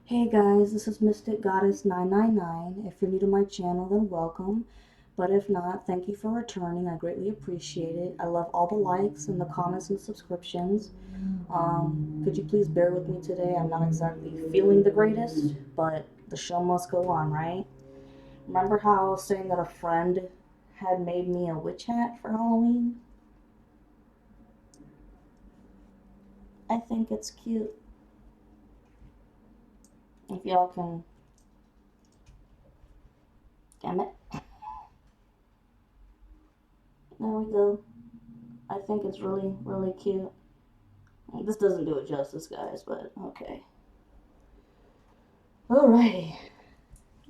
Hey guys, this is Mystic Goddess 999. If you're new to my channel, then welcome. But if not, thank you for returning. I greatly appreciate it. I love all the likes and the comments and subscriptions. Could you please bear with me today? I'm not exactly feeling the greatest, but the show must go on, right? Remember how I was saying that a friend had made me a witch hat for Halloween? I think it's cute. If y'all can, damn it. There we go. I think it's really, really cute. This doesn't do it justice, guys, but okay. Alrighty.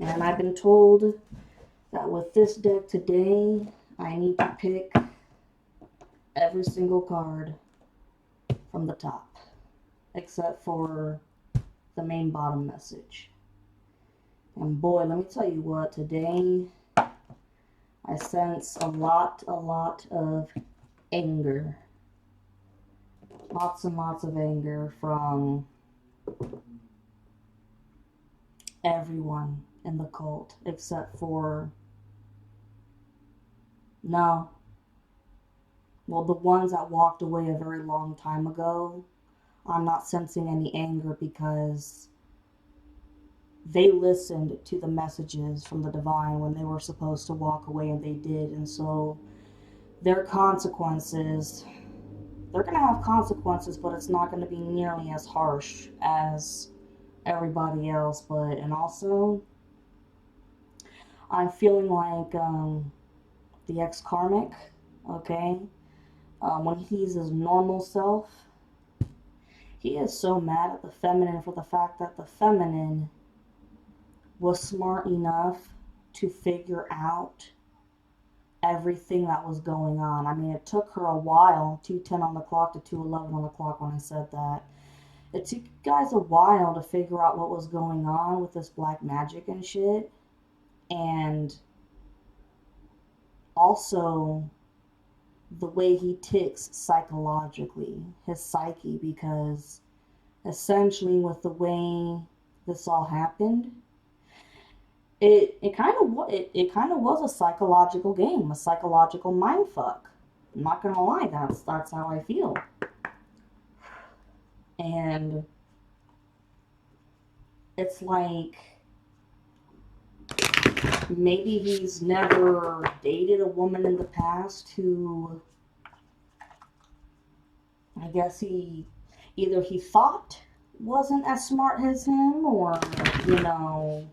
And I've been told that with this deck today, I need to pick every single card from the top, except for the main bottom message. And boy, let me tell you what, today I sense a lot of anger. Lots and lots of anger from everyone in the cult, except for, no, well, the ones that walked away a very long time ago. I'm not sensing any anger because they listened to the messages from the divine when they were supposed to walk away, and they did. And so their consequences, they're going to have consequences, but it's not going to be nearly as harsh as everybody else. And also, I'm feeling like the ex-karmic, okay? When he's his normal self, he is so mad at the feminine for the fact that the feminine was smart enough to figure out everything that was going on. I mean, it took her a while, 2:10 on the clock to 2:11 on the clock when I said that. It took you guys a while to figure out what was going on with this black magic and shit. And also the way he ticks psychologically, his psyche, because essentially with the way this all happened, it kind of was a psychological game, a psychological mind fuck. I'm not gonna lie, that's how I feel. And it's like maybe he's never dated a woman in the past who, I guess, he thought wasn't as smart as him, or you know,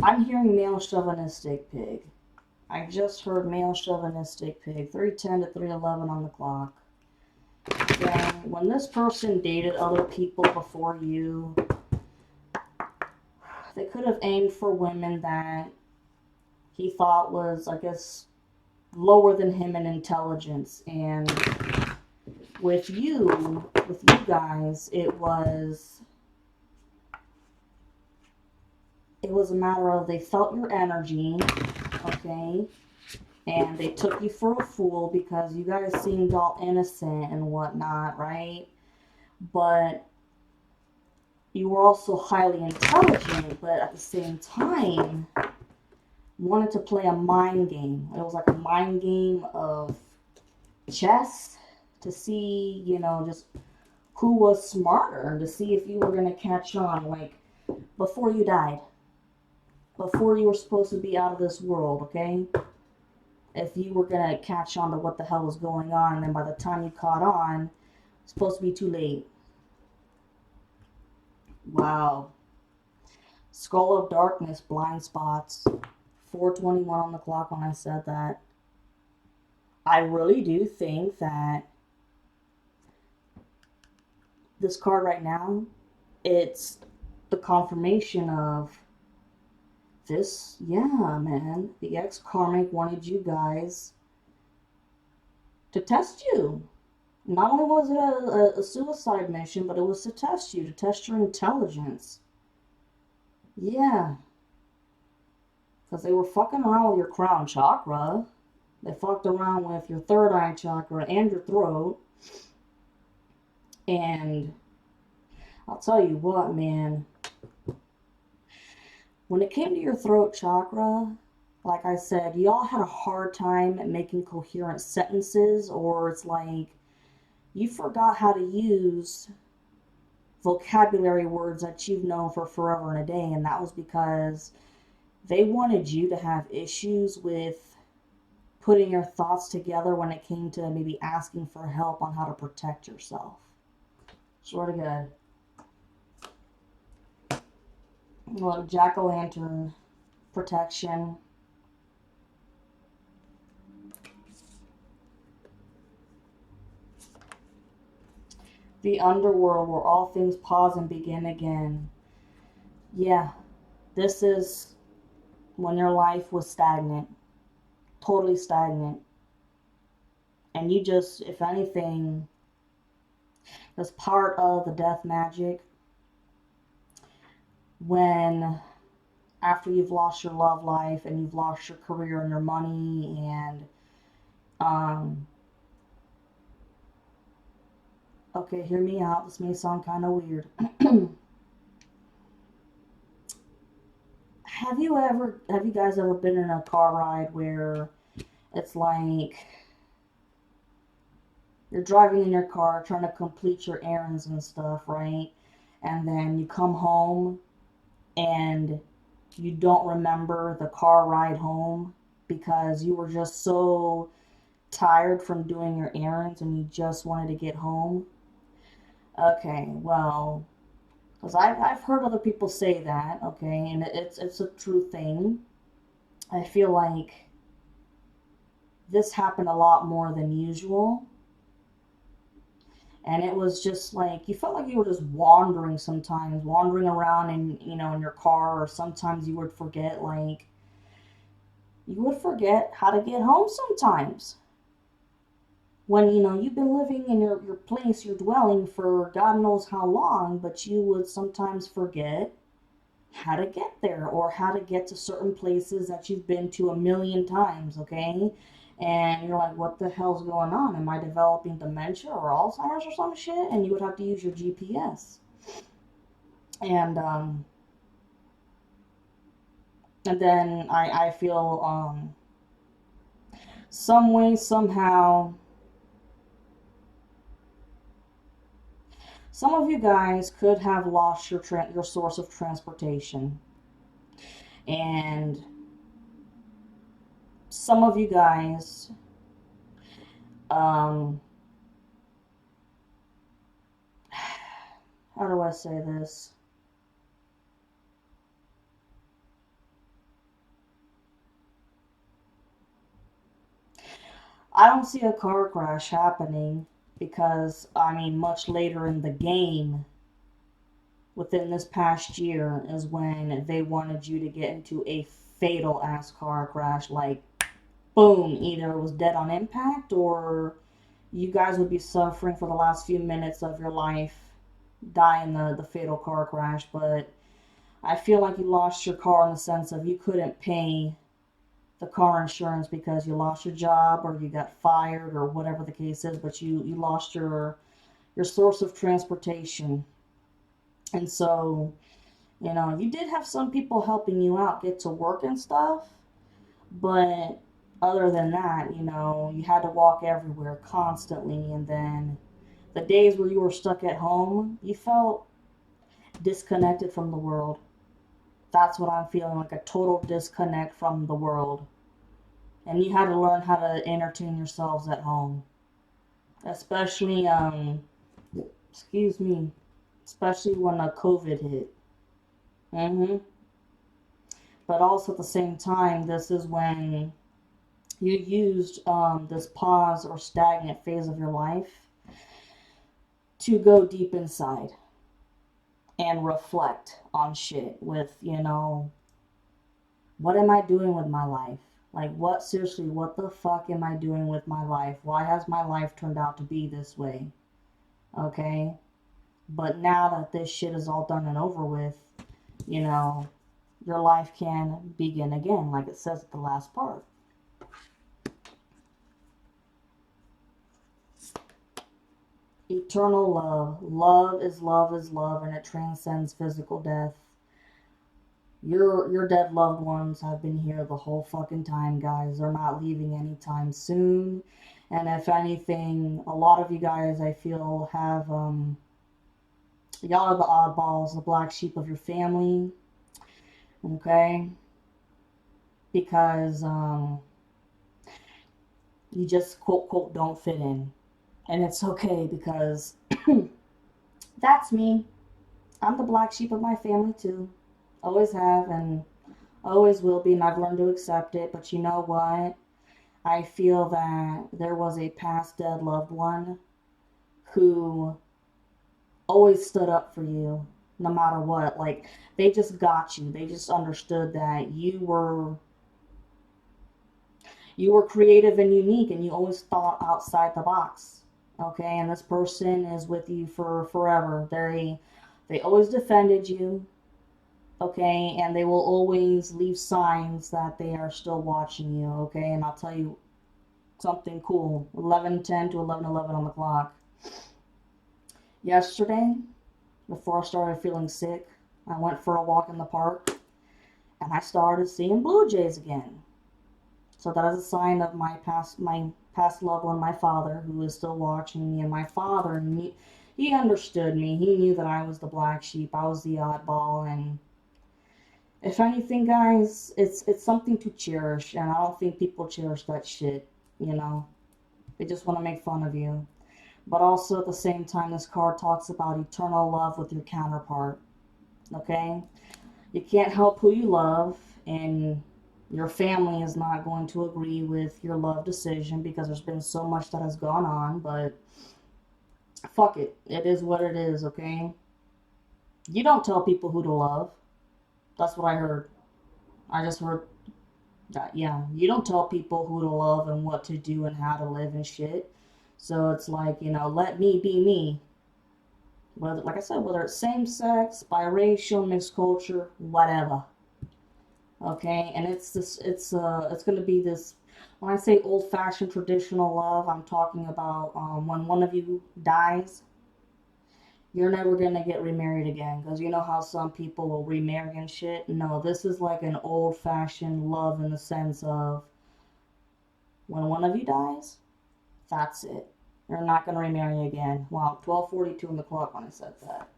I'm hearing male chauvinistic pig. I just heard male chauvinistic pig. 3:10 to 3:11 on the clock. And when this person dated other people before you, they could have aimed for women that he thought was, I guess, lower than him in intelligence. And with you guys, it was a matter of they felt your energy, okay, and they took you for a fool because you guys seemed all innocent and whatnot, right? But you were also highly intelligent, but at the same time wanted to play a mind game. It was like a mind game of chess to see, just who was smarter, and to see if you were going to catch on, like, before you died, before you were supposed to be out of this world, okay? If you were going to catch on to what the hell was going on, and then by the time you caught on, it's supposed to be too late. Wow. Skull of Darkness, blind spots. 4:21 on the clock when I said that. I really do think that this card right now, it's the confirmation of this. Yeah, man. The ex-karmic wanted you guys to test you. Not only was it a suicide mission, but it was to test you, to test your intelligence. Yeah. Because they were fucking around with your crown chakra. They fucked around with your third eye chakra and your throat. And I'll tell you what, man. When it came to your throat chakra, like I said, y'all had a hard time at making coherent sentences, or it's like you forgot how to use vocabulary words that you've known for forever and a day, and that was because they wanted you to have issues with putting your thoughts together when it came to maybe asking for help on how to protect yourself. Swear to God. Look, jack-o'-lantern protection. The underworld where all things pause and begin again. Yeah, this is when your life was stagnant, totally stagnant. And you just, if anything, as part of the death magic, when after you've lost your love life and you've lost your career and your money and okay, hear me out, this may sound kind of weird. Have you guys ever been in a car ride where it's like you're driving in your car trying to complete your errands and stuff, right? And then you come home and you don't remember the car ride home because you were just so tired from doing your errands and you just wanted to get home. Okay, well, because I've heard other people say that, okay, and it's a true thing. I feel like this happened a lot more than usual. And it was just like you felt like you were just wandering sometimes, wandering around in your car, or sometimes you would forget how to get home sometimes. When you've been living in your place, your dwelling for God knows how long, but you would sometimes forget how to get there or how to get to certain places that you've been to a million times, okay? And you're like, what the hell's going on? Am I developing dementia or Alzheimer's or some shit? And you would have to use your GPS. And and then I feel some way, somehow, some of you guys could have lost your source of transportation. And some of you guys how do I say this? I don't see a car crash happening because, I mean, much later in the game, within this past year, is when they wanted you to get into a fatal ass car crash. Like, boom, either it was dead on impact or you guys would be suffering for the last few minutes of your life, die in the fatal car crash. But I feel like you lost your car in the sense of you couldn't pay the car insurance because you lost your job or you got fired or whatever the case is, but you lost your source of transportation. And so, you did have some people helping you out get to work and stuff, but other than that, you had to walk everywhere constantly. And then the days where you were stuck at home, you felt disconnected from the world. That's what I'm feeling, like a total disconnect from the world. And you had to learn how to entertain yourselves at home. Especially, excuse me, especially when COVID hit. But also at the same time, this is when you used this pause or stagnant phase of your life to go deep inside and reflect on shit with, what am I doing with my life? Like, seriously, what the fuck am I doing with my life? Why has my life turned out to be this way? Okay? But now that this shit is all done and over with, your life can begin again, like it says at the last part. eternal love. Love is love is love, and it transcends physical death. Your dead loved ones have been here the whole fucking time, guys. They're not leaving anytime soon. And if anything, a lot of you guys, I feel, have, y'all are the oddballs, the black sheep of your family. Okay? Because, you just, quote, quote, don't fit in. And it's okay because that's me. I'm the black sheep of my family, too. Always have and always will be, and I've learned to accept it. But you know what? I feel that there was a past dead loved one who always stood up for you no matter what. Like, they just got you. They just understood that you were creative and unique, and you always thought outside the box. Okay? And this person is with you for forever. They always defended you. Okay? And they will always leave signs that they are still watching you. Okay? And I'll tell you something cool. 11:10 to 11:11 on the clock. Yesterday, before I started feeling sick, I went for a walk in the park and I started seeing blue jays again. So that is a sign of my past loved one, my father, who is still watching me. And my father, he understood me. He knew that I was the black sheep. I was the oddball. And if anything, guys, it's something to cherish. And I don't think people cherish that shit, you know. They just want to make fun of you. But also at the same time, this card talks about eternal love with your counterpart. Okay? You can't help who you love, and your family is not going to agree with your love decision because there's been so much that has gone on, but fuck it. It is what it is, okay? You don't tell people who to love. That's what I heard. I just heard that, yeah. You don't tell people who to love and what to do and how to live and shit. So it's like, let me be me. Whether, like I said, whether it's same sex, biracial, mixed culture, whatever. Okay, and it's gonna be this. When I say old-fashioned traditional love, I'm talking about when one of you dies, you're never gonna get remarried again. Because you know how some people will remarry and shit. No, this is like an old-fashioned love in the sense of when one of you dies, that's it. You're not gonna remarry again. Wow, 12:42 on the clock when I said that.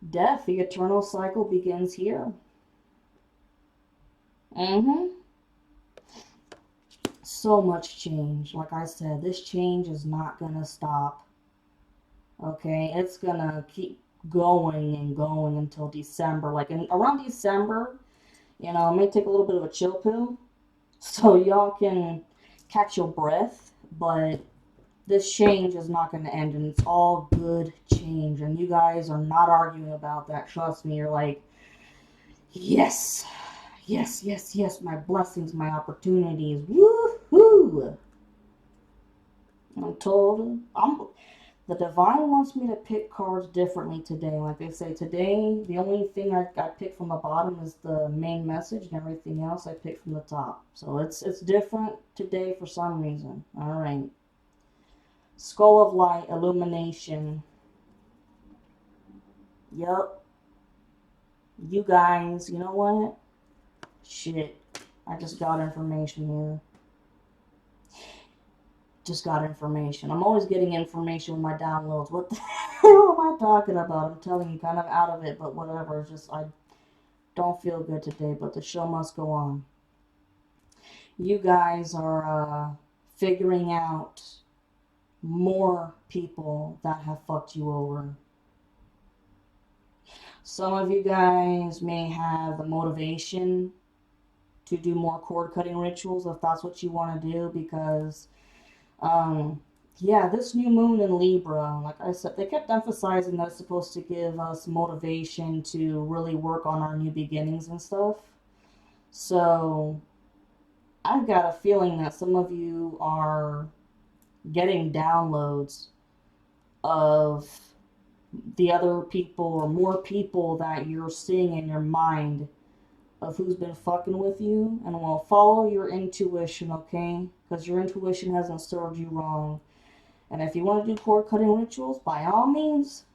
Death, the eternal cycle begins here. So much change. Like I said, this change is not gonna stop. Okay, it's gonna keep going and going until December. Like around December, I may take a little bit of a chill pill so y'all can catch your breath. But this change is not gonna end, and it's all good change. And you guys are not arguing about that. Trust me. You're like, yes. Yes, yes, yes, my blessings, my opportunities. Woohoo! I'm told the divine wants me to pick cards differently today. Like they say, today, the only thing I picked from the bottom is the main message, and everything else I picked from the top. So it's different today for some reason. All right. Skull of Light, Illumination. Yup. You guys, you know what? Shit. I just got information here. Just got information. I'm always getting information with my downloads. What the hell am I talking about? I'm telling you, kind of out of it, but whatever. It's just, I don't feel good today, but the show must go on. You guys are figuring out more people that have fucked you over. Some of you guys may have the motivation to do more cord cutting rituals if that's what you want to do, because yeah, this new moon in Libra, like I said, they kept emphasizing that it's supposed to give us motivation to really work on our new beginnings and stuff. So I've got a feeling that some of you are getting downloads of the other people or more people that you're seeing in your mind of who's been fucking with you, and will follow your intuition, okay? Because your intuition hasn't served you wrong. And if you want to do cord cutting rituals, by all means,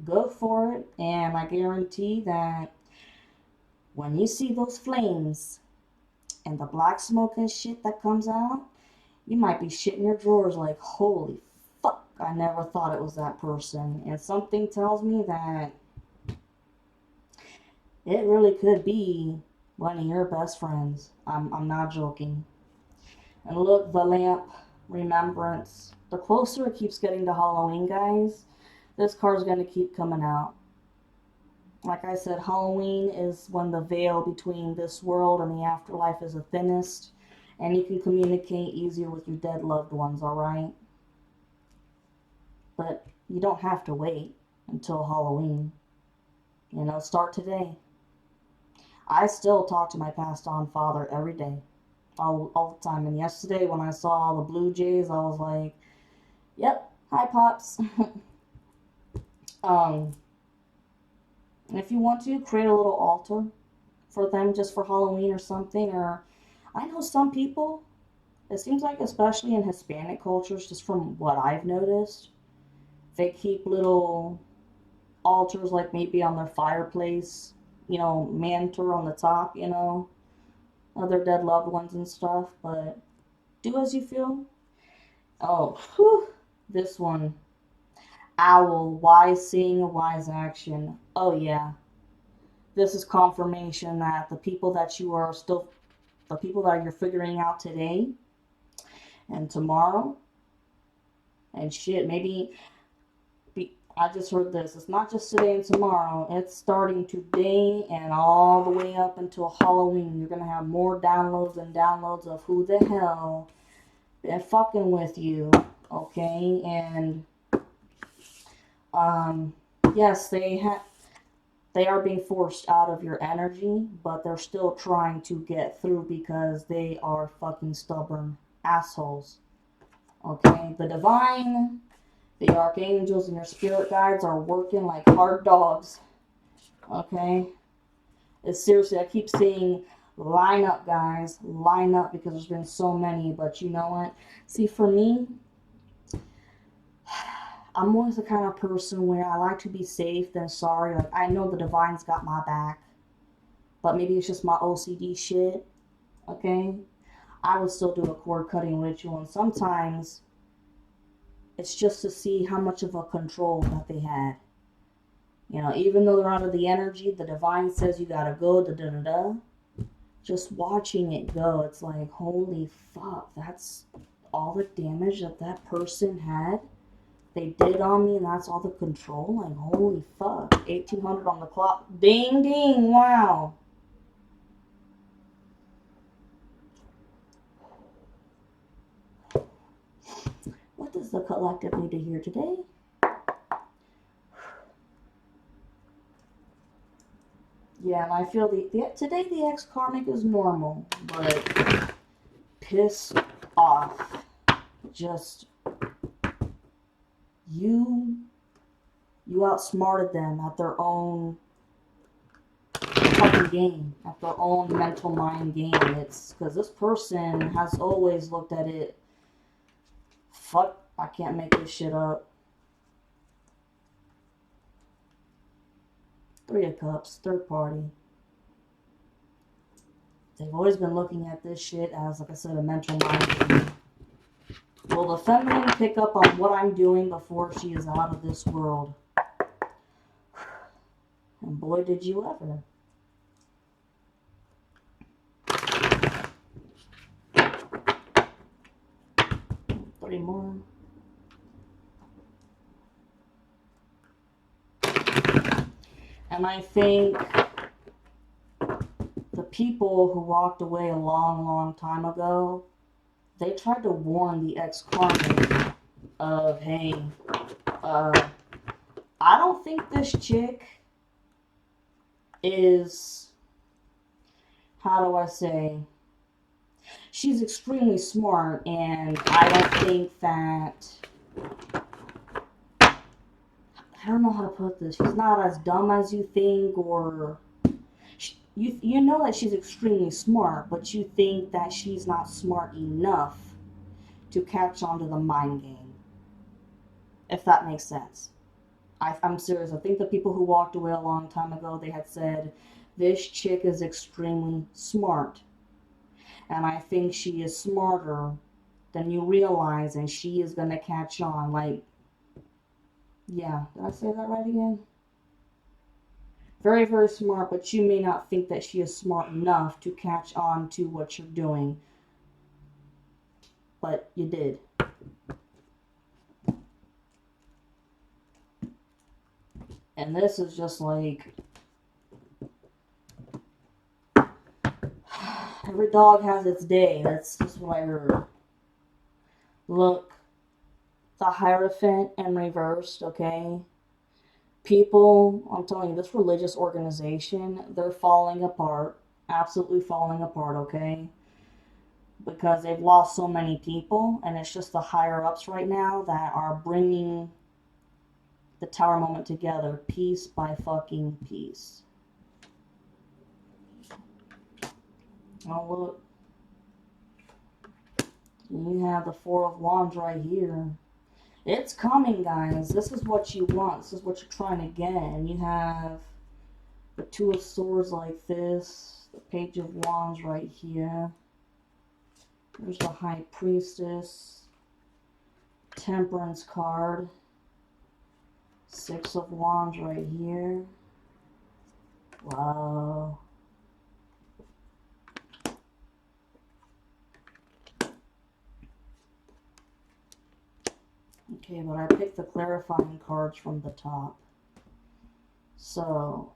go for it. And I guarantee that when you see those flames and the black smoke and shit that comes out, you might be shitting your drawers like, holy fuck, I never thought it was that person. And something tells me that it really could be one of your best friends. I'm not joking. And look, the lamp, remembrance. The closer it keeps getting to Halloween, guys, this card's going to keep coming out. Like I said, Halloween is when the veil between this world and the afterlife is the thinnest, and you can communicate easier with your dead loved ones, alright? But you don't have to wait until Halloween. You know, start today. I still talk to my passed on father every day, all the time. And yesterday when I saw the Blue Jays, I was like, yep, hi Pops. And if you want to, create a little altar for them just for Halloween or something. Or I know some people, it seems like especially in Hispanic cultures, just from what I've noticed, they keep little altars like maybe on their fireplace, you know, mantle on the top, you know, of their dead loved ones and stuff. But do as you feel. Oh, whew, this one. Owl, wise seeing, wise action. Oh yeah. This is confirmation that the people that you are still, the people that you're figuring out today and tomorrow, and shit, maybe, I just heard this, it's not just today and tomorrow, it's starting today and all the way up until Halloween. You're going to have more downloads and downloads of who the hell been fucking with you, okay? And, yes, they are being forced out of your energy, but they're still trying to get through because they are fucking stubborn assholes. Okay? The divine, the archangels, and your spirit guides are working like hard dogs. Okay? It's seriously, I keep saying line up, guys. Line up, because there's been so many, but you know what? See, for me, I'm always the kind of person where I like to be safe than sorry. Like, I know the divine's got my back, but maybe it's just my OCD shit, okay? I would still do a cord cutting ritual, and sometimes it's just to see how much of a control that they had. You know, even though they're out of the energy, the divine says you gotta go, da da da da. Just watching it go, it's like, holy fuck, that's all the damage that that person had. They did on me, and that's all the control. Like, holy fuck. 1800 on the clock. Ding, ding. Wow. What does the collective need to hear today? Yeah, and I feel today the ex-karmic is normal, but pissed off. Just, you outsmarted them at their own fucking game, at their own mental mind game. It's because this person has always looked at it, fuck, I can't make this shit up. Three of Cups, third party. They've always been looking at this shit as, like I said, a mental mind game. Will the feminine pick up on what I'm doing before she is out of this world? And boy, did you ever. Three more. And I think the people who walked away a long, long time ago, they tried to warn the ex-karmic of, hey, I don't think this chick is, how do I say, she's extremely smart, and I don't think that, I don't know how to put this, she's not as dumb as you think, or you know that she's extremely smart, but you think that she's not smart enough to catch on to the mind game. if that makes sense. I'm serious. I think the people who walked away a long time ago, they had said, this chick is extremely smart. And I think she is smarter than you realize, and she is going to catch on. Like, yeah, did I say that right again? Very, very smart, but you may not think that she is smart enough to catch on to what you're doing. But you did. And this is just like, every dog has its day. That's just what I heard. Look, the Hierophant and reversed, okay? People, I'm telling you, this religious organization, they're falling apart. Absolutely falling apart, okay? Because they've lost so many people, and it's just the higher ups right now that are bringing the Tower moment together, piece by fucking piece. Oh, look. You have the Four of Wands right here. It's coming, guys. This is what you want. This is what you're trying to get. And you have the Two of Swords like this. The Page of Wands right here. There's the High Priestess. Temperance card. Six of Wands right here. Wow. Okay, but I picked the clarifying cards from the top. So,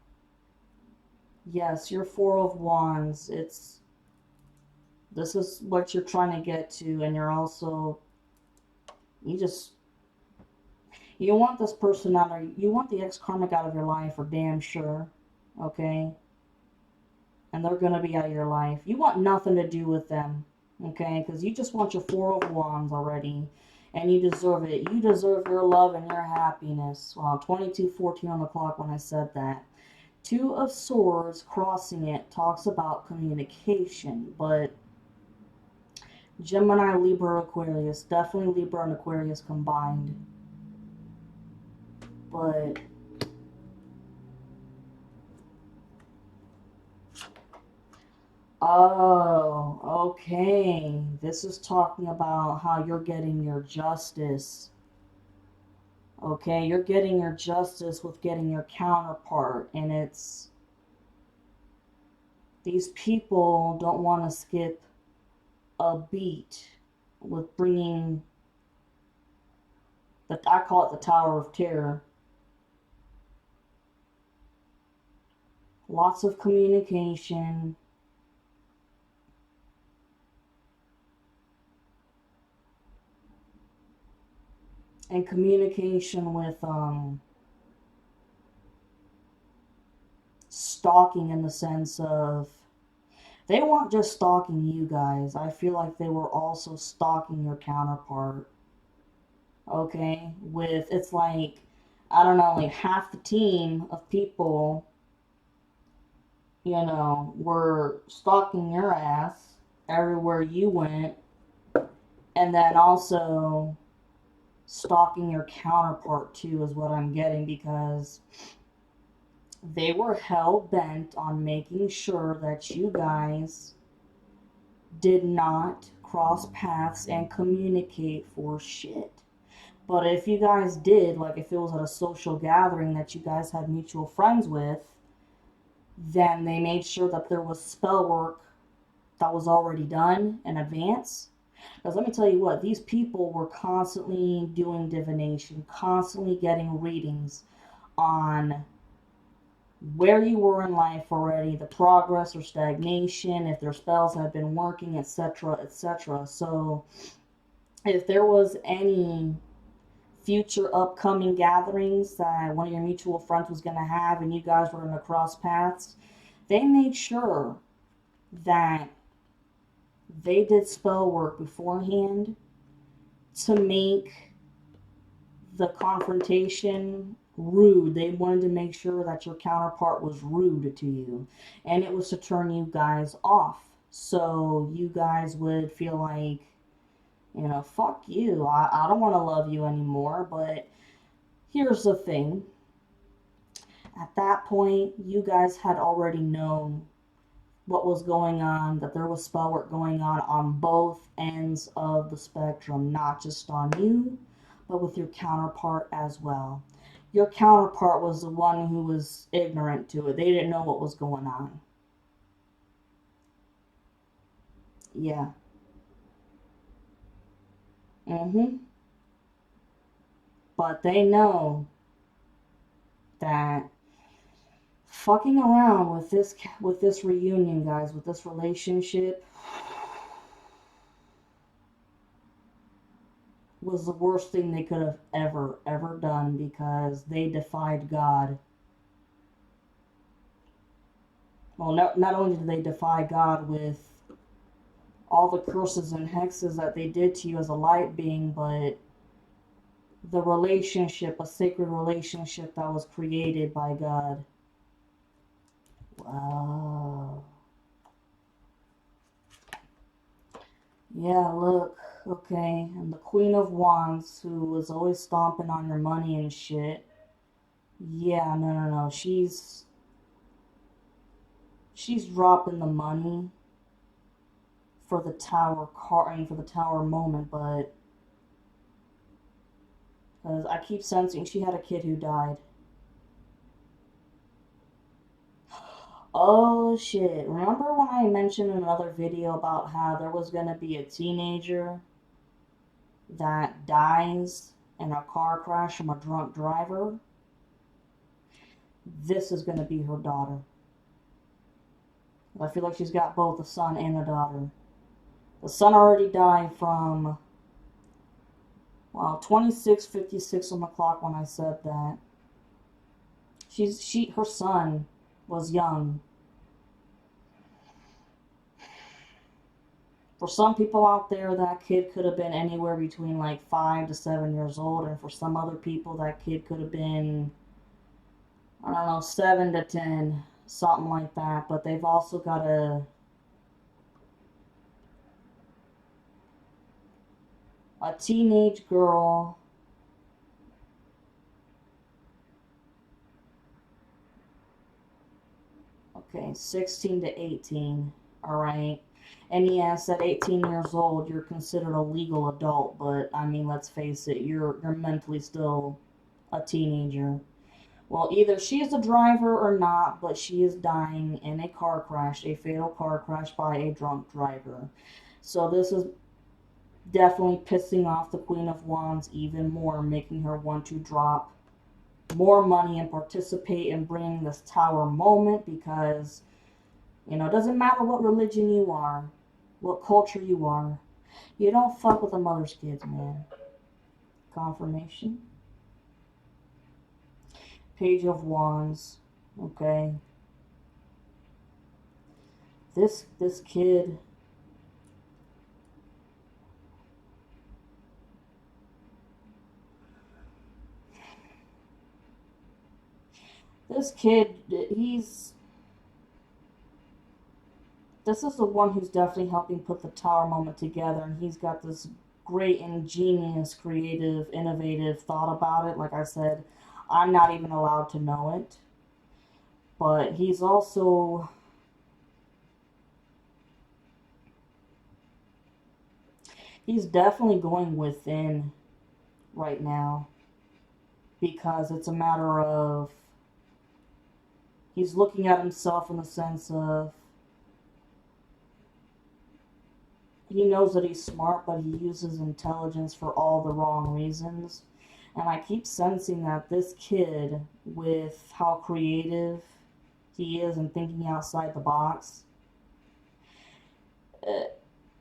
yes, your Four of Wands, this is what you're trying to get to, and you're also, you want this person out, or you want the ex-karmic out of your life for damn sure, okay? And they're going to be out of your life. You want nothing to do with them, okay? Because you just want your Four of Wands already, and you deserve it. You deserve your love and your happiness. Wow, 22:14 on the clock when I said that. Two of Swords crossing it talks about communication, but Gemini, Libra, Aquarius, definitely Libra and Aquarius combined. But oh, okay. This is talking about how you're getting your justice. Okay, you're getting your justice with getting your counterpart, and it's these people don't want to skip a beat with bringing I call it the Tower of Terror. Lots of communication. And communication with stalking, in the sense of they weren't just stalking you guys. I feel like they were also stalking your counterpart. Okay? With, it's like, I don't know, like half the team of people, were stalking your ass everywhere you went, and then also stalking your counterpart too, is what I'm getting, because they were hell-bent on making sure that you guys did not cross paths and communicate for shit. But if you guys did, like if it was at a social gathering that you guys had mutual friends with, then they made sure that there was spell work that was already done in advance. Because let me tell you what, these people were constantly doing divination, constantly getting readings on where you were in life already, the progress or stagnation, if their spells have been working, etc., etc. So if there was any future upcoming gatherings that one of your mutual friends was going to have and you guys were going to cross paths, they made sure that they did spell work beforehand to make the confrontation rude. They wanted to make sure that your counterpart was rude to you, and it was to turn you guys off, so you guys would feel like, fuck you, I don't want to love you anymore. But Here's the thing. At that point, you guys had already known what was going on, that there was spell work going on both ends of the spectrum, not just on you, but with your counterpart as well. Your counterpart was the one who was ignorant to it. They didn't know what was going on. Yeah. Mm-hmm. But they know that fucking around with this reunion, guys, with this relationship was the worst thing they could have ever done because they defied God. Well, not only did they defy God with all the curses and hexes that they did to you as a light being, but the relationship, a sacred relationship that was created by God. Wow. Yeah, look, okay, and the Queen of Wands, who was always stomping on your money and shit. Yeah, no. She's dropping the money for the tower car, I mean, for the tower moment, but because I keep sensing she had a kid who died. Oh shit! Remember when I mentioned in another video about how there was gonna be a teenager that dies in a car crash from a drunk driver? This is gonna be her daughter. I feel like she's got both a son and a daughter. The son already died from, well, 26:56 on the clock when I said that. Her son was young. For some people out there, that kid could have been anywhere between like 5 to 7 years old, and for some other people, that kid could have been, I don't know, 7 to 10, something like that. But they've also got a teenage girl. Okay, 16 to 18. All right. And yes, at 18 years old, you're considered a legal adult, but I mean, let's face it, you're mentally still a teenager. Well, either she is a driver or not, but she is dying in a car crash, a fatal car crash by a drunk driver. So this is definitely pissing off the Queen of Wands even more, making her want to drop more money and participate in bringing this tower moment because, it doesn't matter what religion you are, what culture you are. You don't fuck with a mother's kids, man. Confirmation. Page of Wands. Okay. This kid. This kid, this is the one who's definitely helping put the tower moment together, and he's got this great, ingenious, creative, innovative thought about it. Like I said, I'm not even allowed to know it. But he's definitely going within right now because it's a matter of he's looking at himself in the sense of he knows that he's smart, but he uses intelligence for all the wrong reasons. And I keep sensing that this kid, with how creative he is and thinking outside the box, uh,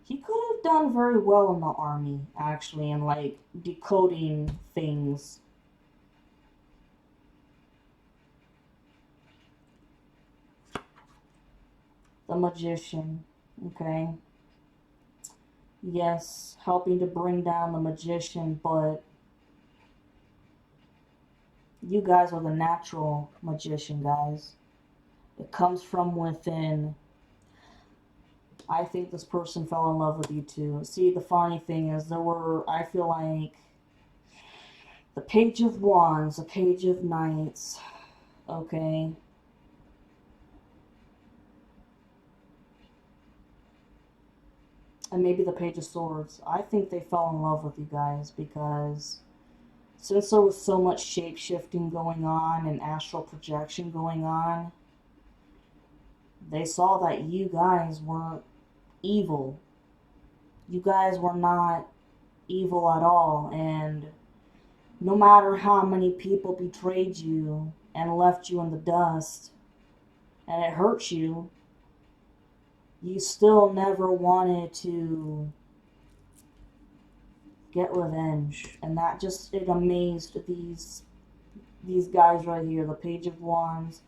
he could have done very well in the army, actually, and like decoding things. The magician, okay? Yes, helping to bring down the magician, but you guys are the natural magician, guys. It comes from within. I think this person fell in love with you too. See, the funny thing is, I feel like The Page of Wands, the Page of Knights, okay? And maybe the Page of Swords. I think they fell in love with you guys because since there was so much shape-shifting going on and astral projection going on, they saw that you guys weren't evil. You guys were not evil at all, and no matter how many people betrayed you and left you in the dust, and it hurt you, you still never wanted to get revenge. And that just, it amazed these guys right here, the Page of Wands,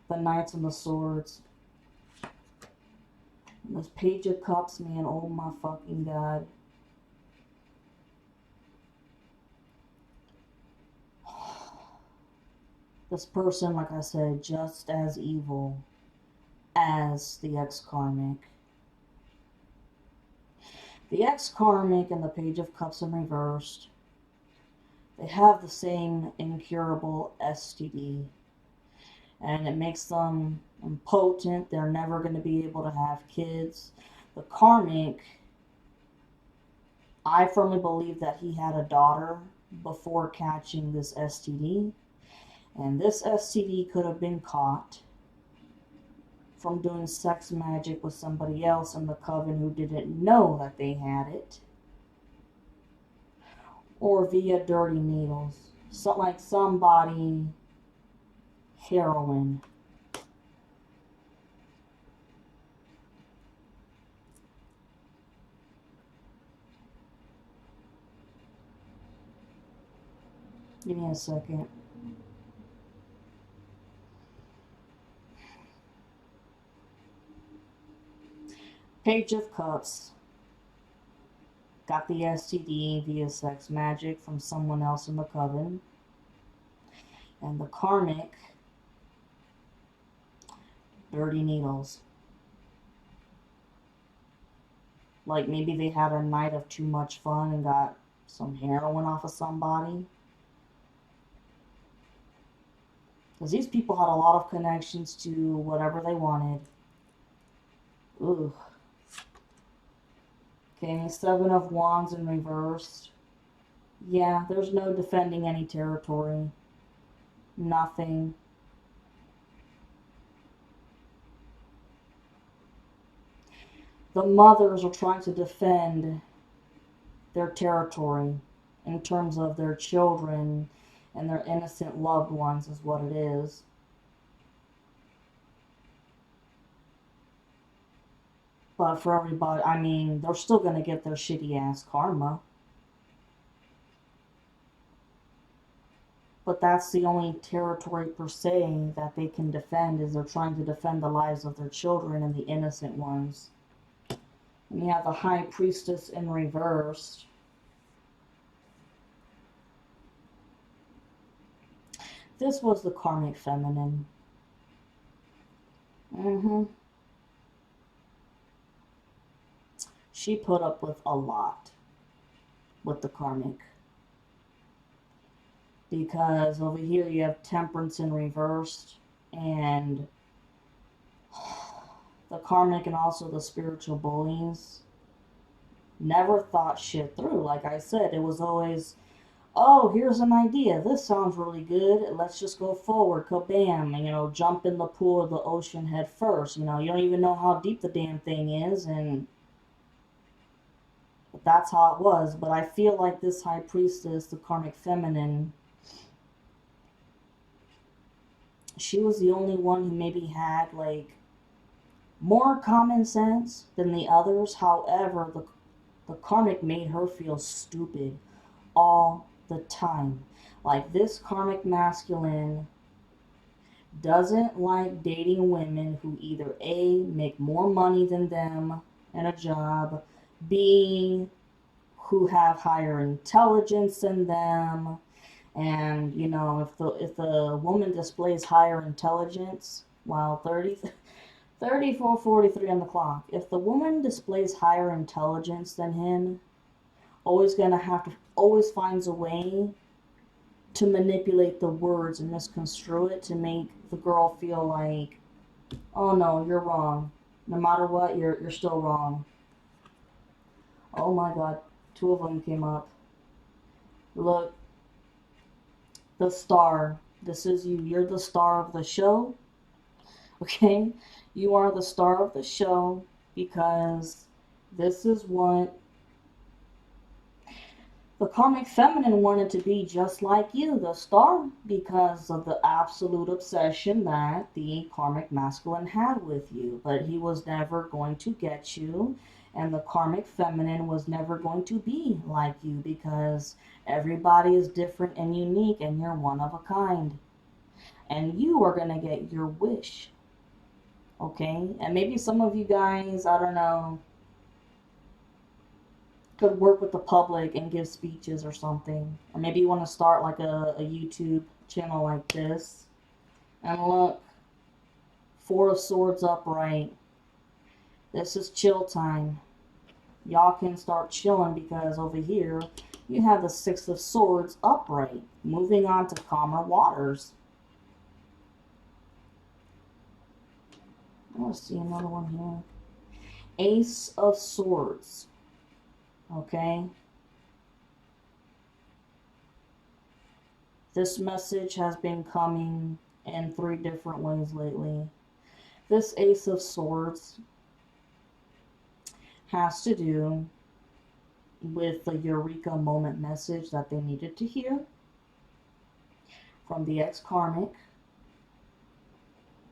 the Knights and the Swords. And this Page of Cups, man, oh my fucking god. This person, like I said, just as evil as the ex-karmic. The ex-karmic and the Page of Cups in reversed, they have the same incurable STD. And it makes them impotent. They're never going to be able to have kids. The karmic, I firmly believe that he had a daughter before catching this STD. And this STD could have been caught from doing sex magic with somebody else in the coven who didn't know that they had it. Or via dirty needles. So, like somebody heroin. Give me a second. Page of Cups. Got the STD via sex magic from someone else in the coven. And the karmic, dirty needles. Like maybe they had a night of too much fun and got some heroin off of somebody. Because these people had a lot of connections to whatever they wanted. Ooh. Okay, Seven of Wands in reverse. Yeah, there's no defending any territory. Nothing. The mothers are trying to defend their territory in terms of their children and their innocent loved ones is what it is. But for everybody, I mean, they're still going to get their shitty ass karma. But that's the only territory per se that they can defend, is they're trying to defend the lives of their children and the innocent ones. And you have the High Priestess in reverse. This was the karmic feminine. She put up with a lot with the karmic. Because over here you have Temperance in reversed, and the karmic and also the spiritual bullies never thought shit through. Like I said, it was always, oh, here's an idea. This sounds really good. Let's just go forward. Kabam. And, you know, jump in the pool or the ocean head first. You know, you don't even know how deep the damn thing is. And that's how it was. But I feel like this High Priestess, the karmic feminine, she was the only one who maybe had, like, more common sense than the others. However, the karmic made her feel stupid all the time. Like, this karmic masculine doesn't like dating women who either A, make more money than them in a job, B, who have higher intelligence than them. And, you know, if the woman displays higher intelligence, well, 34:43 on the clock. If the woman displays higher intelligence than him, always finds a way to manipulate the words and misconstrue it to make the girl feel like, oh no, you're wrong. No matter what, you're still wrong. Oh my god, two of them came up. Look, the star. This is you. You're the star of the show. Okay? You are the star of the show because this is what the karmic feminine wanted to be, just like you, the star, because of the absolute obsession that the karmic masculine had with you. But he was never going to get you, and the karmic feminine was never going to be like you because everybody is different and unique, and you're one of a kind. And you are going to get your wish. Okay? And maybe some of you guys, I don't know, could work with the public and give speeches or something. Or maybe you want to start like a YouTube channel like this. And look, Four of Swords upright. This is chill time. Y'all can start chilling because over here you have the Six of Swords upright. Moving on to calmer waters. I want to see another one here. Ace of Swords. Okay. This message has been coming in 3 different ways lately. This Ace of Swords has to do with the Eureka moment message that they needed to hear from the ex-karmic.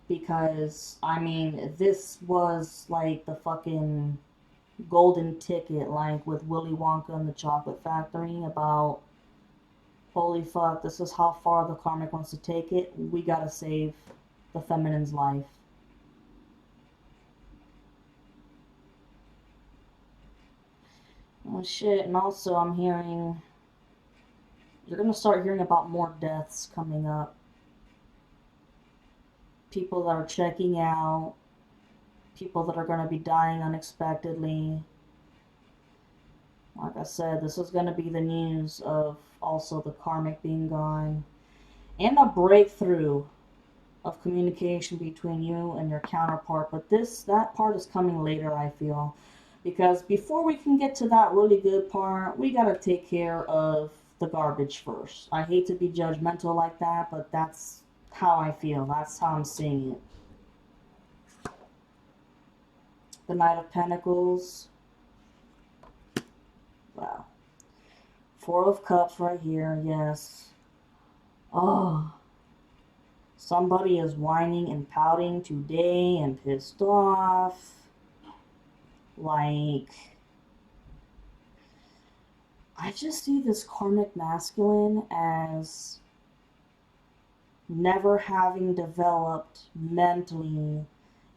Because, I mean, this was like the fucking golden ticket, like with Willy Wonka and the Chocolate Factory, about holy fuck, this is how far the karmic wants to take it. We gotta save the feminine's life. Oh shit, and also I'm hearing, you're gonna start hearing about more deaths coming up. People that are checking out, people that are gonna be dying unexpectedly. Like I said, this is gonna be the news of also the karmic being gone. And a breakthrough of communication between you and your counterpart. But that part is coming later, I feel. Because before we can get to that really good part, we gotta take care of the garbage first. I hate to be judgmental like that, but that's how I feel. That's how I'm seeing it. The Knight of Pentacles. Wow. Four of Cups right here, yes. Oh. Somebody is whining and pouting today and pissed off. Like, I just see this karmic masculine as never having developed mentally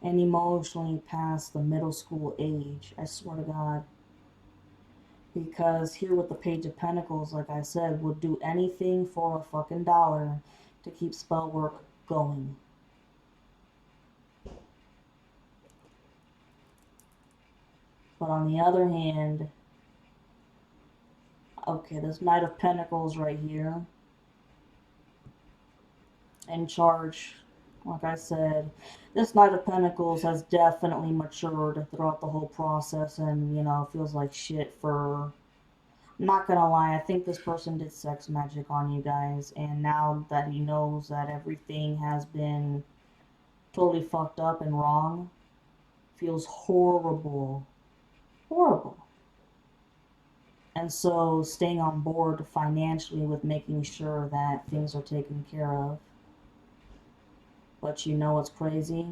and emotionally past the middle school age. I swear to God. Because here with the Page of Pentacles, like I said, would do anything for a fucking dollar to keep spell work going. But on the other hand, okay, this Knight of Pentacles right here, in charge, like I said, this Knight of Pentacles has definitely matured throughout the whole process and, you know, feels like shit for, I'm not gonna lie, I think this person did sex magic on you guys, and now that he knows that everything has been totally fucked up and wrong, feels horrible. Horrible. And so staying on board financially with making sure that things are taken care of. But you know what's crazy?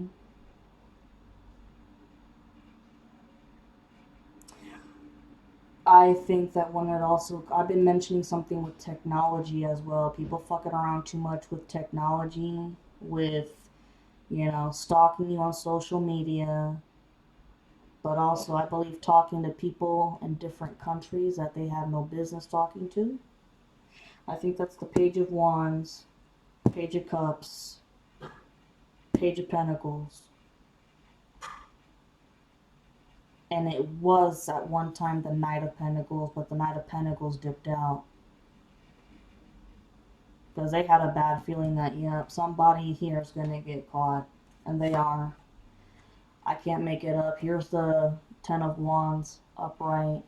I think that when it also, I've been mentioning something with technology as well. People fucking around too much with technology, with, you know, stalking you on social media, but also I believe talking to people in different countries that they have no business talking to. I think that's the Page of Wands, Page of Cups, Page of Pentacles. And it was at one time the Knight of Pentacles, but the Knight of Pentacles dipped out. Because they had a bad feeling that, yep, somebody here is going to get caught. And they are. I can't make it up. Here's the Ten of Wands upright.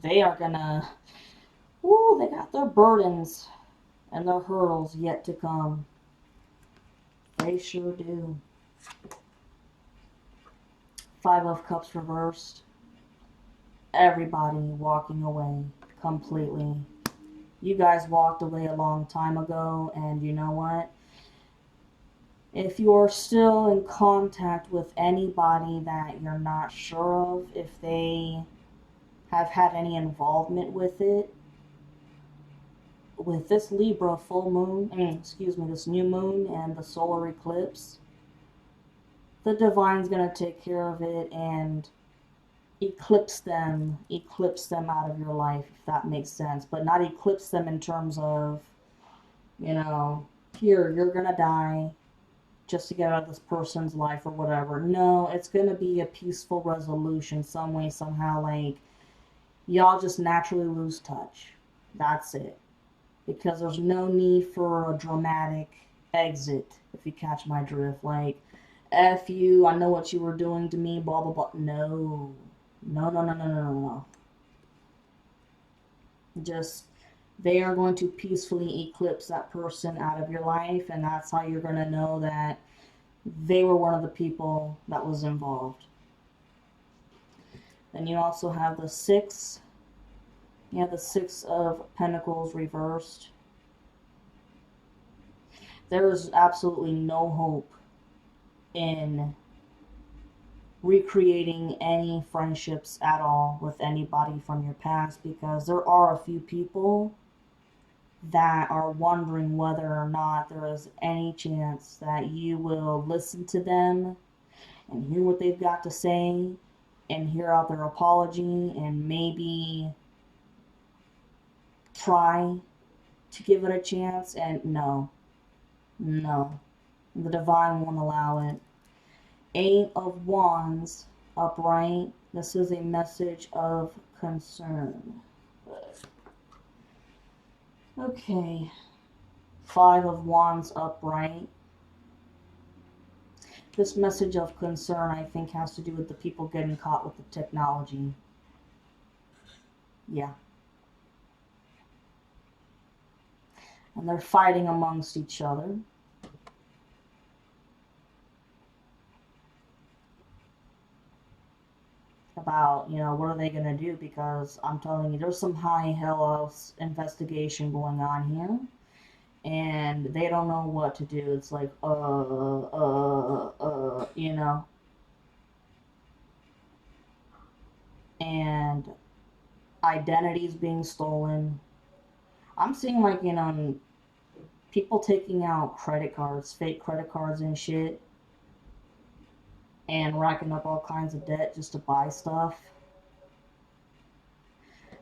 They are going to... Ooh, they got their burdens and their hurdles yet to come. They sure do. Five of Cups reversed. Everybody walking away completely. You guys walked away a long time ago, and you know what? If you're still in contact with anybody that you're not sure of, if they have had any involvement with it, with this Libra full moon, this new moon and the solar eclipse, the divine's going to take care of it and eclipse them out of your life, if that makes sense. But not eclipse them in terms of, you know, here, you're gonna die just to get out of this person's life or whatever. No, it's gonna be a peaceful resolution some way, somehow. Like, y'all just naturally lose touch. That's it. Because there's no need for a dramatic exit, if you catch my drift. Like, F you, I know what you were doing to me, blah, blah, blah. No. No. Just, they are going to peacefully eclipse that person out of your life, and that's how you're going to know that they were one of the people that was involved. Then you also have the Six. You have the Six of Pentacles reversed. There is absolutely no hope in recreating any friendships at all with anybody from your past, because there are a few people that are wondering whether or not there is any chance that you will listen to them and hear what they've got to say and hear out their apology and maybe try to give it a chance. And no, the divine won't allow it. Eight of Wands upright. This is a message of concern. Okay. Five of Wands upright. This message of concern, I think, has to do with the people getting caught with the technology. Yeah. And they're fighting amongst each other. About, you know, what are they going to do? Because I'm telling you, there's some high hell investigation going on here. And they don't know what to do. It's like, you know. And identities being stolen. I'm seeing, like, you know, people taking out credit cards, fake credit cards and shit, and racking up all kinds of debt just to buy stuff.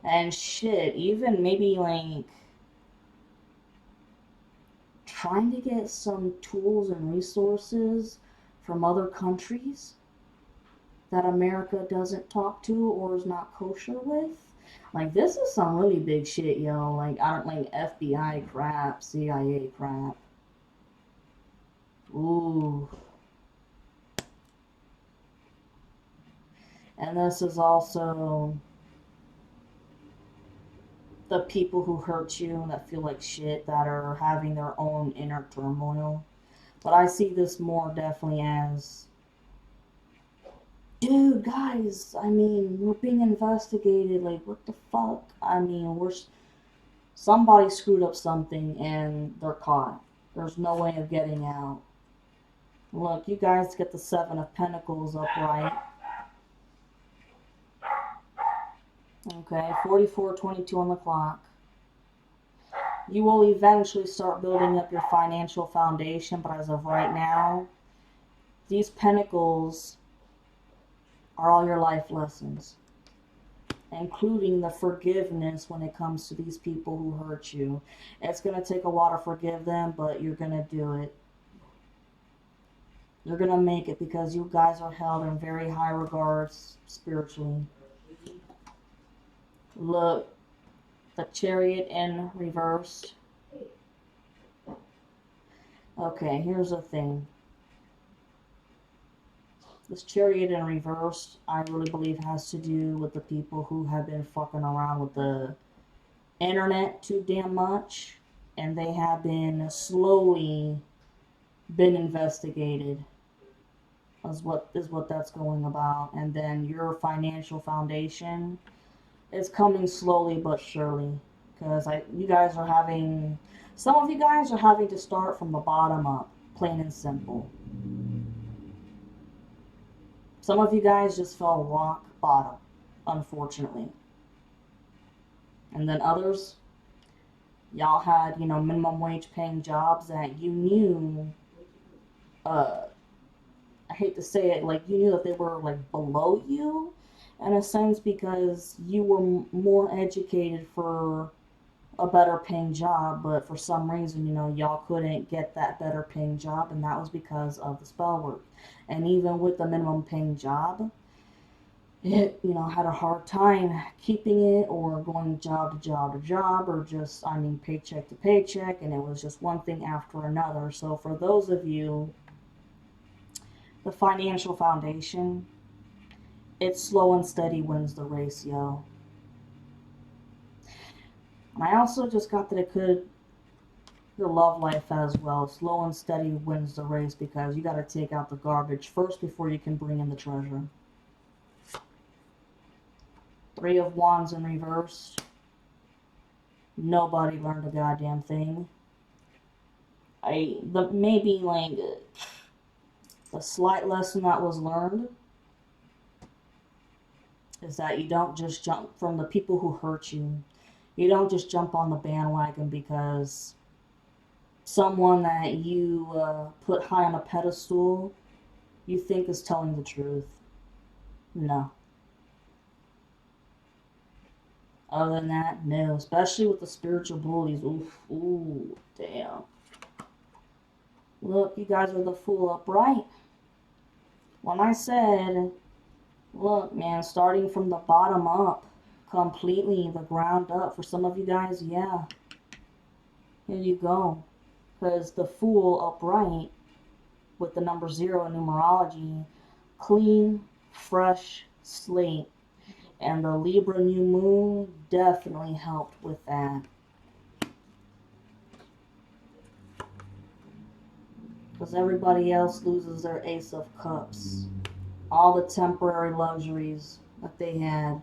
And shit, even maybe, like, trying to get some tools and resources from other countries that America doesn't talk to or is not kosher with. Like, this is some really big shit, yo. Like, I don't like FBI crap, CIA crap. Ooh. And this is also the people who hurt you that feel like shit, that are having their own inner turmoil. But I see this more definitely as, dude, guys, I mean, we're being investigated. Like, what the fuck? I mean, somebody screwed up something and they're caught. There's no way of getting out. Look, you guys get the Seven of Pentacles upright. Okay, 44:22 on the clock. You will eventually start building up your financial foundation, but as of right now, these pentacles are all your life lessons, including the forgiveness when it comes to these people who hurt you. It's going to take a while to forgive them, but you're going to do it. You're going to make it, because you guys are held in very high regards spiritually. Look, the Chariot in reverse. Okay, here's the thing. This chariot in reverse, I really believe, has to do with the people who have been fucking around with the internet too damn much, and they have been slowly been investigated. Is what that's going about. And then your financial foundation is coming slowly but surely, because you guys are having, some of you guys are having to start from the bottom up, plain and simple. Some of you guys just fell rock bottom, unfortunately. And then others, y'all had, minimum wage paying jobs that you knew, uh, I hate to say it, like, you knew that they were, like, below you, in a sense, because you were more educated for a better paying job, but for some reason, y'all couldn't get that better paying job, and that was because of the spell work. And even with the minimum paying job, it, had a hard time keeping it, or going job to job to job, or just, paycheck to paycheck, and it was just one thing after another. So for those of you, the financial foundation, it's slow and steady wins the race, yo. And I also just got that it could, your love life as well. Slow and steady wins the race, because you got to take out the garbage first before you can bring in the treasure. Three of Wands in reverse. Nobody learned a goddamn thing. Maybe like the slight lesson that was learned is that you don't just jump from the people who hurt you. You don't just jump on the bandwagon because someone that you put high on a pedestal you think is telling the truth. No. Other than that, no. Especially with the spiritual bullies. Oof. Ooh, damn. Look, you guys are the fool upright. When I said, look, man, starting from the bottom up, completely, the ground up, for some of you guys, yeah. Here you go. Because the fool upright, with the number 0 in numerology, clean, fresh slate. And the Libra new moon definitely helped with that. Because everybody else loses their Ace of Cups. All the temporary luxuries that they had.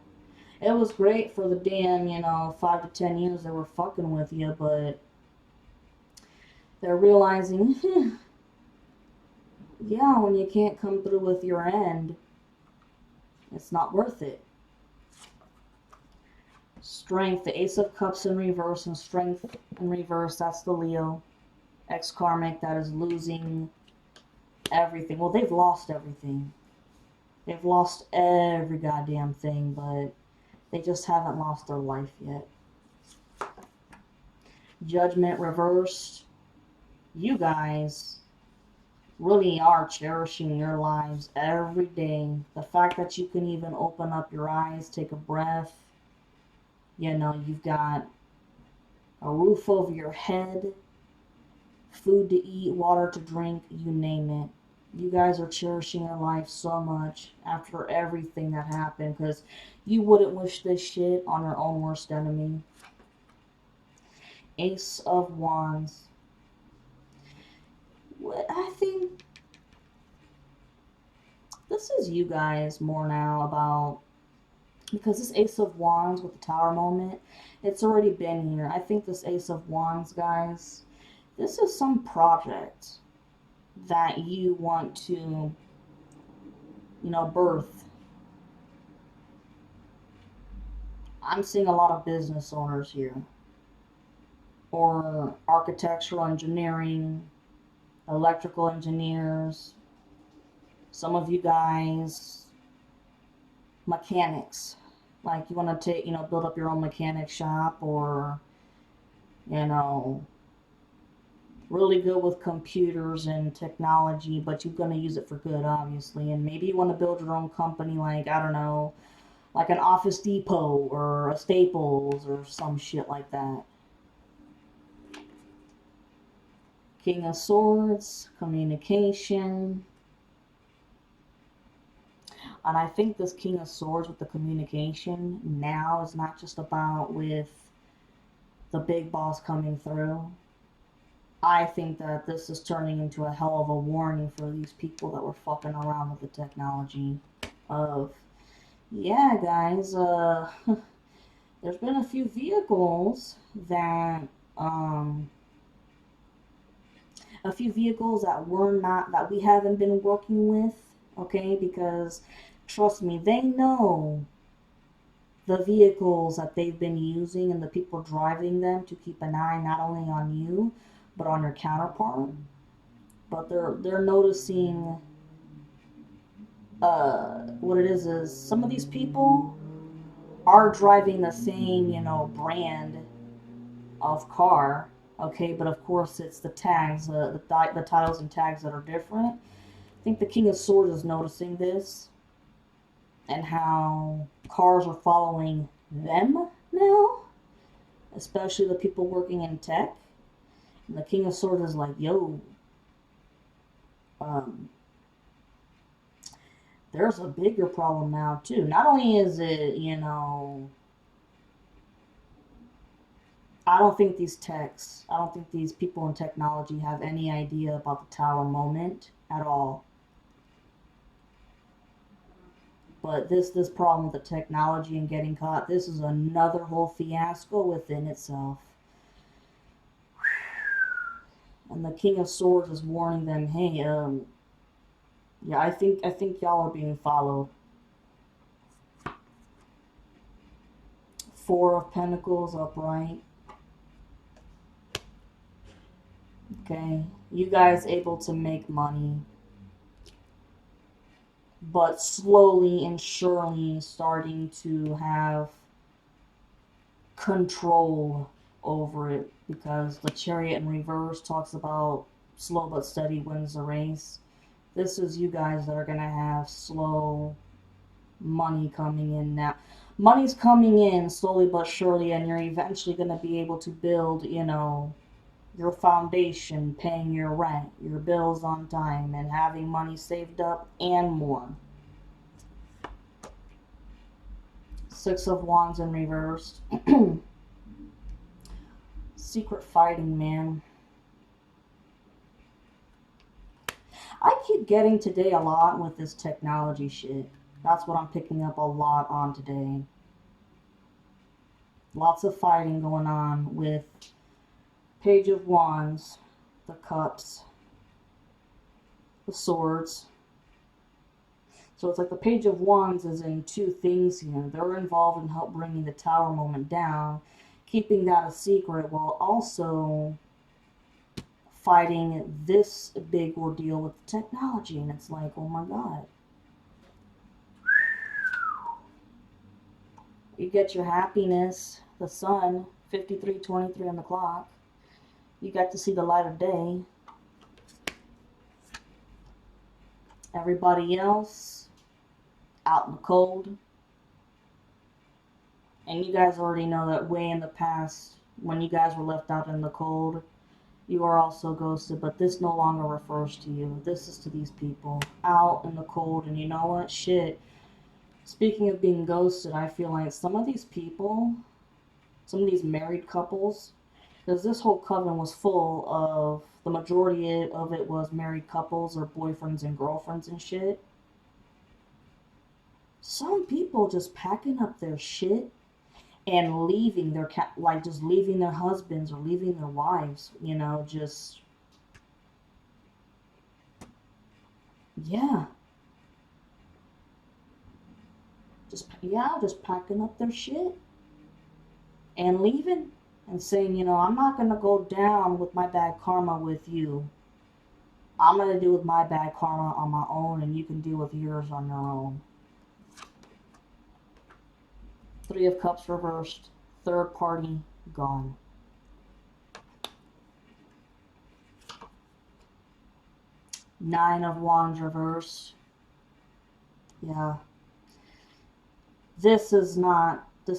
It was great for the damn, 5 to 10 years they were fucking with you, but they're realizing, yeah, when you can't come through with your end, it's not worth it. Strength, the Ace of Cups in reverse, and Strength in reverse, that's the Leo. Ex-karmic, that is losing everything. Well, they've lost everything. They've lost every goddamn thing, but they just haven't lost their life yet. Judgment reversed. You guys really are cherishing your lives every day. The fact that you can even open up your eyes, take a breath, you've got a roof over your head, food to eat, water to drink, you name it. You guys are cherishing your life so much after everything that happened, because you wouldn't wish this shit on your own worst enemy. Ace of Wands. I think this is you guys more now about, because this Ace of Wands with the Tower moment, it's already been here. I think this Ace of Wands, guys, this is some project that you want to, birth. I'm seeing a lot of business owners here, or architectural engineering, electrical engineers, some of you guys, mechanics. Like, you want to take, build up your own mechanic shop, or, really good with computers and technology, but you're going to use it for good, obviously. And maybe you want to build your own company, like, I don't know, like an Office Depot or a Staples or some shit like that. King of Swords, communication. And I think this King of Swords with the communication now is not just about with the big boss coming through. I think that this is turning into a hell of a warning for these people that were fucking around with the technology of, yeah, guys, there's been a few vehicles that, um, that we haven't been working with, okay, because trust me, they know the vehicles that they've been using and the people driving them to keep an eye not only on you, but on your counterpart. But they're noticing what it is some of these people are driving the same, brand of car, okay, but of course it's the tags, the titles and tags that are different. I think the King of Swords is noticing this and how cars are following them now, especially the people working in tech. And the King of Swords is like, yo, um, there's a bigger problem now too. Not only is it, I don't think these people in technology have any idea about the tower moment at all. But this problem with the technology and getting caught, this is another whole fiasco within itself. And the King of Swords is warning them, hey, yeah, I think y'all are being followed. Four of Pentacles upright. Okay, you guys able to make money, but slowly and surely starting to have control over it, because the Chariot in reverse talks about slow but steady wins the race. This is you guys that are going to have slow money coming in now. Money's coming in slowly but surely, and you're eventually going to be able to build, your foundation, paying your rent, your bills on time, and having money saved up and more. Six of Wands in reverse. Secret fighting, man. I keep getting today a lot with this technology shit. That's what I'm picking up a lot on today. Lots of fighting going on with Page of Wands, the Cups, the Swords. So it's like the Page of Wands is in two things here. They're involved in help bringing the tower moment down, keeping that a secret, while also fighting this big ordeal with the technology. And it's like, oh my god. You get your happiness, the sun, 53:23 on the clock. You got to see the light of day. Everybody else out in the cold. And you guys already know that way in the past, when you guys were left out in the cold, you are also ghosted, but this no longer refers to you. This is to these people out in the cold. And you know what? Shit. Speaking of being ghosted, I feel like some of these people, some of these married couples, because this whole coven was full of, the majority of it was married couples or boyfriends and girlfriends and shit. Some people just packing up their shit and leaving their just leaving their husbands or leaving their wives, just, yeah, just packing up their shit and leaving and saying, I'm not going to go down with my bad karma with you. I'm going to deal with my bad karma on my own, and you can deal with yours on your own. Three of Cups reversed. Third party gone. Nine of Wands reversed. Yeah. This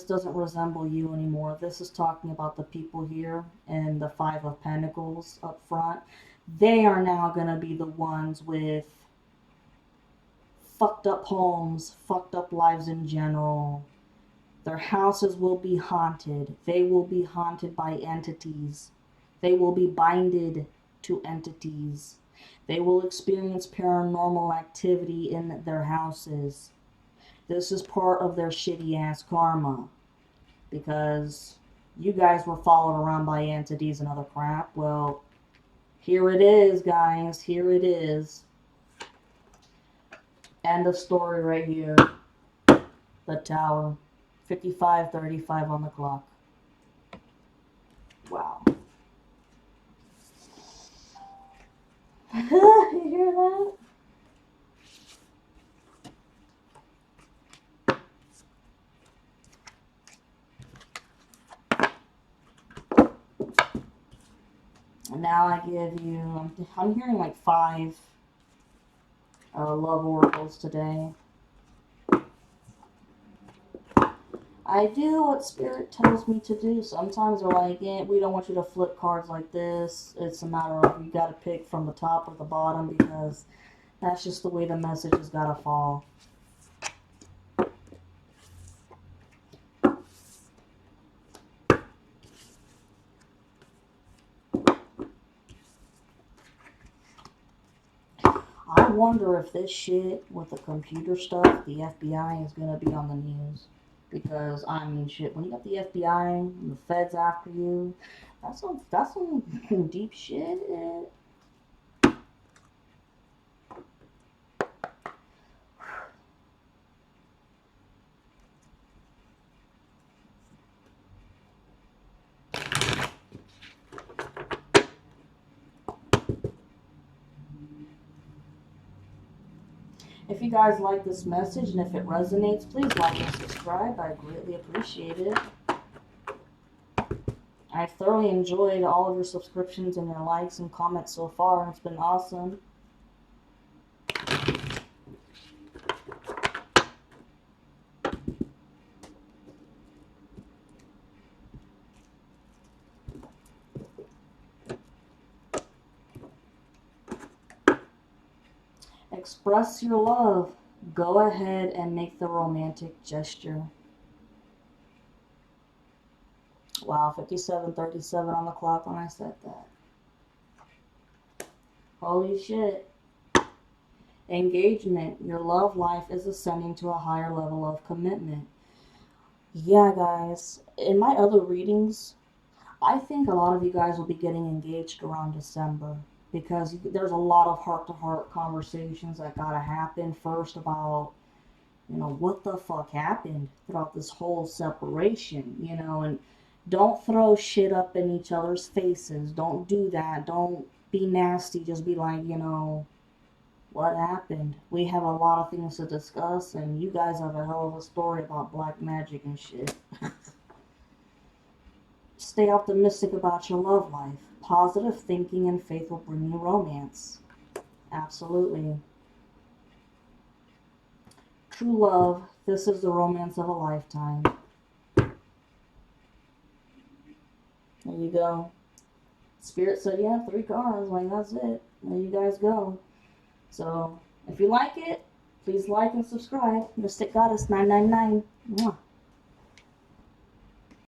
doesn't resemble you anymore. This is talking about the people here and the Five of Pentacles up front. They are now going to be the ones with fucked up homes, fucked up lives in general. Their houses will be haunted. They will be haunted by entities. They will be binded to entities. They will experience paranormal activity in their houses. This is part of their shitty ass karma. Because you guys were followed around by entities and other crap. Well, here it is, guys. Here it is. End of story right here. The Tower. 55:35 on the clock. Wow. You hear that? And now I give you, I'm hearing like 5 love oracles today. I do what Spirit tells me to do. Sometimes they're like, we don't want you to flip cards like this. It's a matter of you got to pick from the top or the bottom because that's just the way the message has got to fall. I wonder if this shit with the computer stuff, the FBI is going to be on the news. Because, I mean, shit, when you got the FBI and the feds after you, that's some deep shit. If you guys like this message and if it resonates, please like and subscribe. I greatly appreciate it. I've thoroughly enjoyed all of your subscriptions and your likes and comments so far. It's been awesome. Express your love. Go ahead and make the romantic gesture. Wow, 57:37 on the clock when I said that. Holy shit. Engagement. Your love life is ascending to a higher level of commitment. Yeah, guys. In my other readings, I think a lot of you guys will be getting engaged around December because there's a lot of heart-to-heart conversations that gotta happen first about, what the fuck happened throughout this whole separation, and don't throw shit up in each other's faces. Don't do that. Don't be nasty. Just be like, what happened? We have a lot of things to discuss, and you guys have a hell of a story about black magic and shit. Stay optimistic about your love life. Positive thinking and faith will bring you romance. Absolutely. True love. This is the romance of a lifetime. There you go. Spirit said, yeah, 3 cards. Like, that's it. There you guys go. So, if you like it, please like and subscribe. Mystic Goddess 999. Mwah.